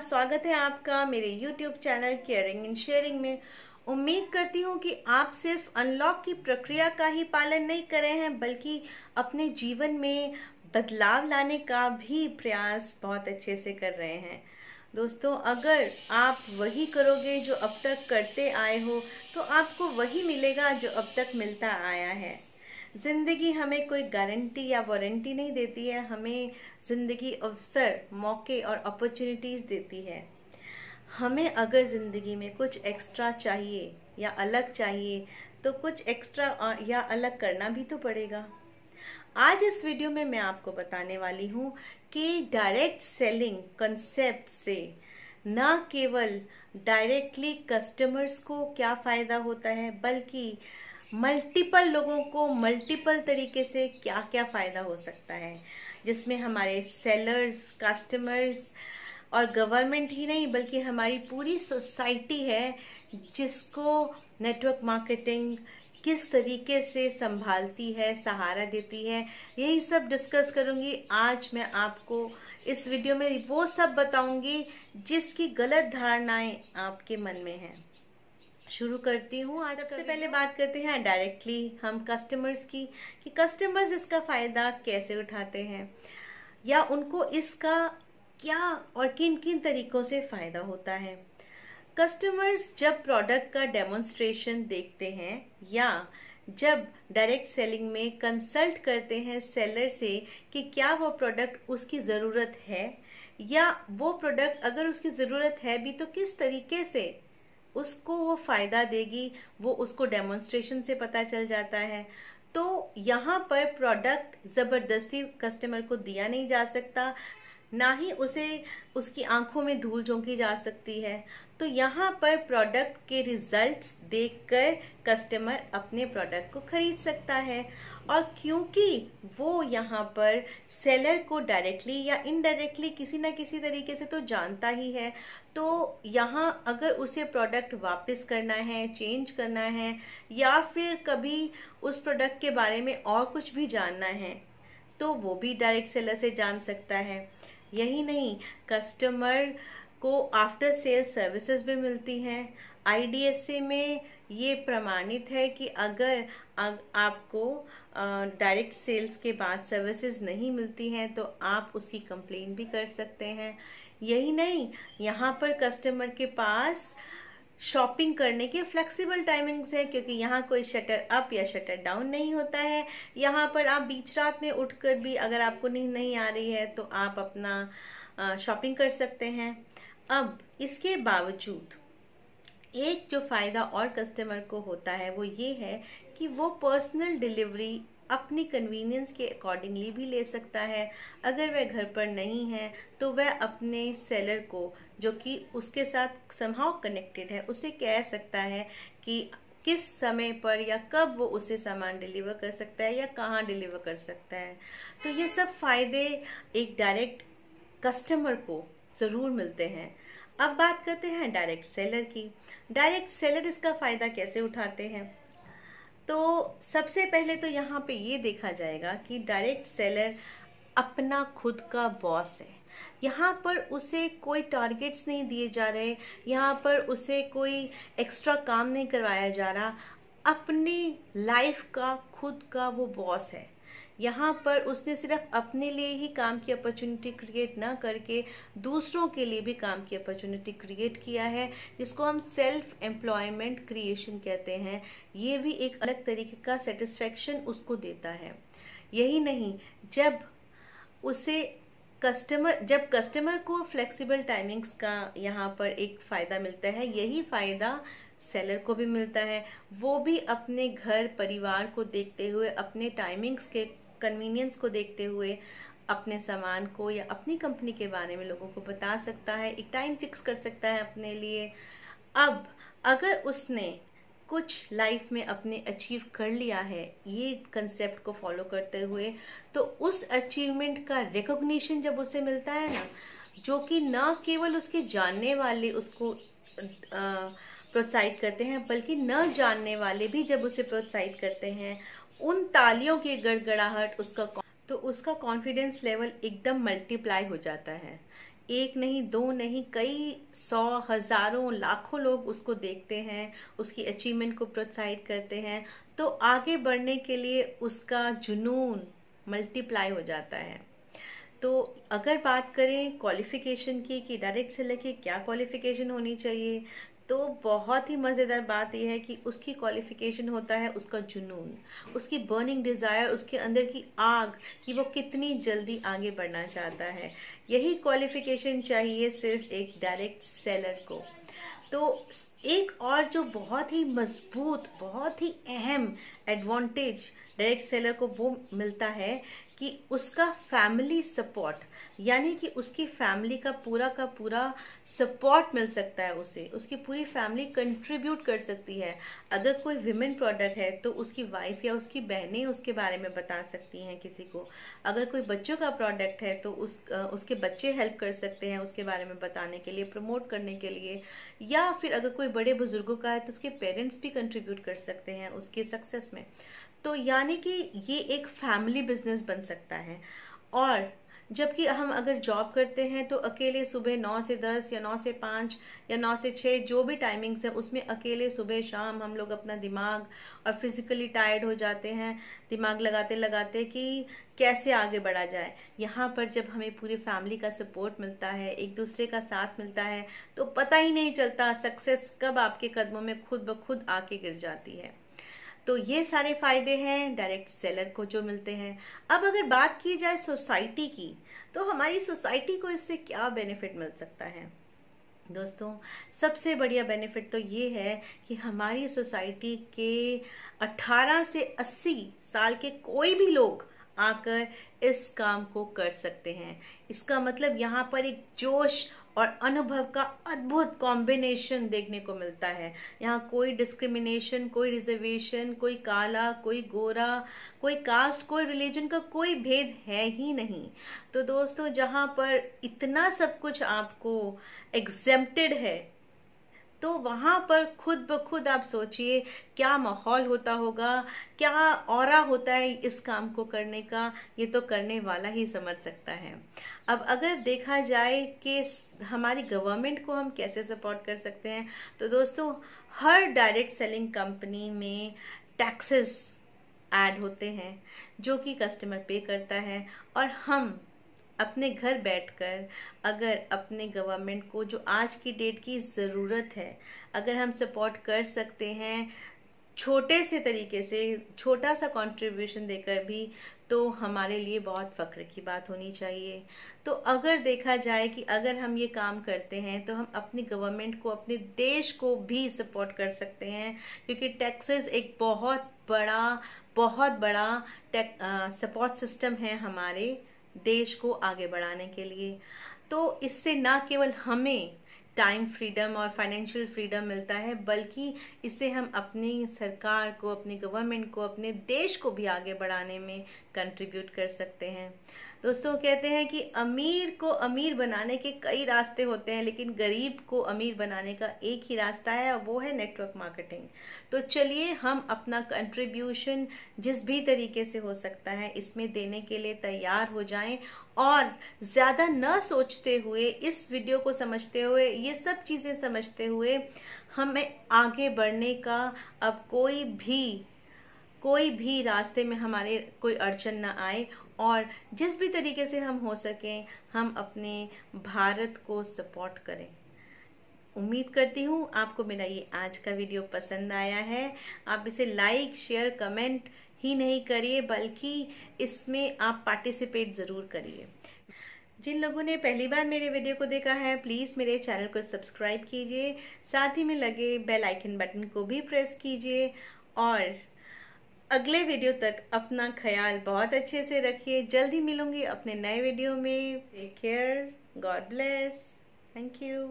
स्वागत है आपका मेरे YouTube channel caring and sharing में। उम्मीद करती हूँ कि आप सिर्फ अनलॉक की प्रक्रिया का ही पालन नहीं कर रहे हैं, बल्कि अपने जीवन में बदलाव लाने का भी प्रयास बहुत अच्छे से कर रहे हैं। दोस्तों, अगर आप वही करोगे जो अब तक करते आए हो, तो आपको वही मिलेगा जो अब तक मिलता आया है। ज़िंदगी हमें कोई गारंटी या वारंटी नहीं देती है, हमें ज़िंदगी अवसर, मौके और अपॉर्चुनिटीज़ देती है। हमें अगर ज़िंदगी में कुछ एक्स्ट्रा चाहिए या अलग चाहिए, तो कुछ एक्स्ट्रा या अलग करना भी तो पड़ेगा। आज इस वीडियो में मैं आपको बताने वाली हूँ कि डायरेक्ट सेलिंग कंसेप्ट से न केवल डायरेक्टली कस्टमर्स को क्या फ़ायदा होता है, बल्कि मल्टीपल लोगों को मल्टीपल तरीके से क्या क्या फ़ायदा हो सकता है, जिसमें हमारे सेलर्स, कस्टमर्स और गवर्नमेंट ही नहीं बल्कि हमारी पूरी सोसाइटी है, जिसको नेटवर्क मार्केटिंग किस तरीके से संभालती है, सहारा देती है। यही सब डिस्कस करूंगी आज मैं आपको इस वीडियो में। वो सब बताऊंगी जिसकी गलत धारणाएं आपके मन में हैं। शुरू करती हूँ। आज सबसे पहले बात करते हैं डायरेक्टली हम कस्टमर्स की, कि कस्टमर्स इसका फ़ायदा कैसे उठाते हैं या उनको इसका क्या और किन किन तरीकों से फ़ायदा होता है। कस्टमर्स जब प्रोडक्ट का डेमोन्स्ट्रेशन देखते हैं या जब डायरेक्ट सेलिंग में कंसल्ट करते हैं सेलर से कि क्या वो प्रोडक्ट उसकी ज़रूरत है, या वो प्रोडक्ट अगर उसकी ज़रूरत है भी तो किस तरीके से उसको वो फ़ायदा देगी, वो उसको डेमोन्स्ट्रेशन से पता चल जाता है। तो यहाँ पर प्रोडक्ट ज़बरदस्ती कस्टमर को दिया नहीं जा सकता, ना ही उसे उसकी आंखों में धूल झोंकी जा सकती है। तो यहाँ पर प्रोडक्ट के रिजल्ट्स देखकर कस्टमर अपने प्रोडक्ट को खरीद सकता है। और क्योंकि वो यहाँ पर सेलर को डायरेक्टली या इनडायरेक्टली किसी ना किसी तरीके से तो जानता ही है, तो यहाँ अगर उसे प्रोडक्ट वापस करना है, चेंज करना है, या फिर कभी उस प्रोडक्ट के बारे में और कुछ भी जानना है, तो वो भी डायरेक्ट सेलर से जान सकता है। यही नहीं, कस्टमर को आफ्टर सेल सर्विसेज भी मिलती हैं। IDSA में ये प्रमाणित है कि अगर आपको डायरेक्ट सेल्स के बाद सर्विसेज नहीं मिलती हैं तो आप उसकी कंप्लेंट भी कर सकते हैं। यही नहीं, यहाँ पर कस्टमर के पास शॉपिंग करने के फ्लेक्सिबल टाइमिंग्स हैं, क्योंकि यहाँ कोई शटर अप या शटर डाउन नहीं होता है। यहाँ पर आप बीच रात में उठकर भी अगर आपको नींद नहीं आ रही है तो आप अपना शॉपिंग कर सकते हैं। अब इसके बावजूद एक जो फ़ायदा और कस्टमर को होता है वो ये है कि वो पर्सनल डिलीवरी अपनी कन्वीनियंस के अकॉर्डिंगली भी ले सकता है। अगर वह घर पर नहीं है तो वह अपने सेलर को, जो कि उसके साथ समहाउ कनेक्टेड है, उसे कह सकता है कि किस समय पर या कब वो उसे सामान डिलीवर कर सकता है या कहाँ डिलीवर कर सकता है। तो ये सब फ़ायदे एक डायरेक्ट कस्टमर को ज़रूर मिलते हैं। अब बात करते हैं डायरेक्ट सेलर की। डायरेक्ट सेलर इसका फ़ायदा कैसे उठाते हैं? तो सबसे पहले तो यहाँ पे ये देखा जाएगा कि डायरेक्ट सेलर अपना खुद का बॉस है। यहाँ पर उसे कोई टारगेट्स नहीं दिए जा रहे, यहाँ पर उसे कोई एक्स्ट्रा काम नहीं करवाया जा रहा। अपनी लाइफ का खुद का वो बॉस है। यहाँ पर उसने सिर्फ अपने लिए ही काम की अपॉर्चुनिटी क्रिएट ना करके दूसरों के लिए भी काम की अपॉर्चुनिटी क्रिएट किया है, जिसको हम सेल्फ एम्प्लॉयमेंट क्रिएशन कहते हैं। ये भी एक अलग तरीके का सेटिस्फेक्शन उसको देता है। यही नहीं, जब कस्टमर को फ्लेक्सिबल टाइमिंग्स का यहाँ पर एक फ़ायदा मिलता है, यही फ़ायदा सेलर को भी मिलता है। वो भी अपने घर परिवार को देखते हुए, अपने टाइमिंग्स के कन्वीनियंस को देखते हुए अपने सामान को या अपनी कंपनी के बारे में लोगों को बता सकता है, एक टाइम फिक्स कर सकता है अपने लिए। अब अगर उसने कुछ लाइफ में अपने अचीव कर लिया है ये कंसेप्ट को फॉलो करते हुए, तो उस अचीवमेंट का रिकॉग्निशन जब उसे मिलता है ना, जो कि न केवल उसके जानने वाले उसको प्रोत्साहित करते हैं, बल्कि न जानने वाले भी जब उसे प्रोत्साहित करते हैं, उन तालियों की गड़गड़ाहट उसका कॉन्फिडेंस लेवल एकदम मल्टीप्लाई हो जाता है। एक नहीं, दो नहीं, कई सौ, हजारों, लाखों लोग उसको देखते हैं, उसकी अचीवमेंट को प्रोत्साहित करते हैं, तो आगे बढ़ने के लिए उसका जुनून मल्टीप्लाई हो जाता है। तो अगर बात करें क्वालिफिकेशन की कि डायरेक्ट सेलर की क्या क्वालिफिकेशन होनी चाहिए, तो बहुत ही मज़ेदार बात यह है कि उसकी क्वालिफिकेशन होता है उसका जुनून, उसकी बर्निंग डिज़ायर, उसके अंदर की आग कि वो कितनी जल्दी आगे बढ़ना चाहता है। यही क्वालिफिकेशन चाहिए सिर्फ एक डायरेक्ट सेलर को। तो एक और जो बहुत ही मजबूत, बहुत ही अहम एडवांटेज डायरेक्ट सेलर को वो मिलता है कि उसका फैमिली सपोर्ट, यानी कि उसकी फैमिली का पूरा सपोर्ट मिल सकता है उसे। उसकी पूरी फैमिली कंट्रीब्यूट कर सकती है। अगर कोई विमेन प्रोडक्ट है तो उसकी वाइफ या उसकी बहनें उसके बारे में बता सकती हैं किसी को। अगर कोई बच्चों का प्रोडक्ट है तो उसके बच्चे हेल्प कर सकते हैं उसके बारे में बताने के लिए, प्रमोट करने के लिए। या फिर अगर कोई बड़े बुजुर्गों का है तो उसके पेरेंट्स भी कंट्रीब्यूट कर सकते हैं उसके सक्सेस में। तो यानी कि ये एक फैमिली बिजनेस बन सकता है। और जबकि हम अगर जॉब करते हैं तो अकेले सुबह 9 से 10 या 9 से 5 या 9 से 6 जो भी टाइमिंग्स है उसमें अकेले सुबह शाम हम लोग अपना दिमाग और फिजिकली टायर्ड हो जाते हैं, दिमाग लगाते लगाते कि कैसे आगे बढ़ा जाए। यहाँ पर जब हमें पूरी फैमिली का सपोर्ट मिलता है, एक दूसरे का साथ मिलता है, तो पता ही नहीं चलता सक्सेस कब आपके कदमों में खुद ब खुद आके गिर जाती है। तो ये सारे फायदे हैं डायरेक्ट सेलर को जो मिलते हैं। अब अगर बात की जाए सोसाइटी की, तो हमारी सोसाइटी को इससे क्या बेनिफिट मिल सकता है? दोस्तों, सबसे बढ़िया बेनिफिट तो ये है कि हमारी सोसाइटी के 18 से 80 साल के कोई भी लोग आकर इस काम को कर सकते हैं। इसका मतलब यहाँ पर एक जोश और अनुभव का अद्भुत कॉम्बिनेशन देखने को मिलता है। यहाँ कोई डिस्क्रिमिनेशन, कोई रिजर्वेशन, कोई काला, कोई गोरा, कोई कास्ट, कोई रिलीजन का कोई भेद है ही नहीं। तो दोस्तों, जहाँ पर इतना सब कुछ आपको एग्जेम्प्टेड है, तो वहाँ पर खुद ब खुद आप सोचिए क्या माहौल होता होगा, क्या ऑरा होता है इस काम को करने का। ये तो करने वाला ही समझ सकता है। अब अगर देखा जाए कि हमारी गवर्नमेंट को हम कैसे सपोर्ट कर सकते हैं, तो दोस्तों, हर डायरेक्ट सेलिंग कंपनी में टैक्सेस ऐड होते हैं जो कि कस्टमर पे करता है। और हम अपने घर बैठकर अगर अपने गवर्नमेंट को जो आज की डेट की ज़रूरत है, अगर हम सपोर्ट कर सकते हैं छोटे से तरीके से, छोटा सा कंट्रीब्यूशन देकर भी, तो हमारे लिए बहुत फ़ख्र की बात होनी चाहिए। तो अगर देखा जाए कि अगर हम ये काम करते हैं तो हम अपनी गवर्नमेंट को, अपने देश को भी सपोर्ट कर सकते हैं, क्योंकि टैक्सेस एक बहुत बड़ा सपोर्ट सिस्टम है हमारे देश को आगे बढ़ाने के लिए। तो इससे ना केवल हमें टाइम फ्रीडम और फाइनेंशियल फ्रीडम मिलता है, बल्कि इससे हम अपनी सरकार को, अपनी गवर्नमेंट को, अपने देश को भी आगे बढ़ाने में कंट्रीब्यूट कर सकते हैं। दोस्तों, कहते हैं कि अमीर को अमीर बनाने के कई रास्ते होते हैं, लेकिन गरीब को अमीर बनाने का एक ही रास्ता है, और वो है नेटवर्क मार्केटिंग। तो चलिए हम अपना कंट्रीब्यूशन जिस भी तरीके से हो सकता है इसमें देने के लिए तैयार हो जाएं, और ज़्यादा न सोचते हुए, इस वीडियो को समझते हुए, ये सब चीज़ें समझते हुए हमें आगे बढ़ने का अब कोई भी रास्ते में हमारे कोई अड़चन ना आए, और जिस भी तरीके से हम हो सकें हम अपने भारत को सपोर्ट करें। उम्मीद करती हूँ आपको मेरा ये आज का वीडियो पसंद आया है। आप इसे लाइक, शेयर, कमेंट ही नहीं करिए, बल्कि इसमें आप पार्टिसिपेट ज़रूर करिए। जिन लोगों ने पहली बार मेरे वीडियो को देखा है, प्लीज़ मेरे चैनल को सब्सक्राइब कीजिए, साथ ही में लगे बेल आइकन बटन को भी प्रेस कीजिए, और अगले वीडियो तक अपना ख्याल बहुत अच्छे से रखिए। जल्दी मिलूंगी अपने नए वीडियो में। Take care, God bless, thank you.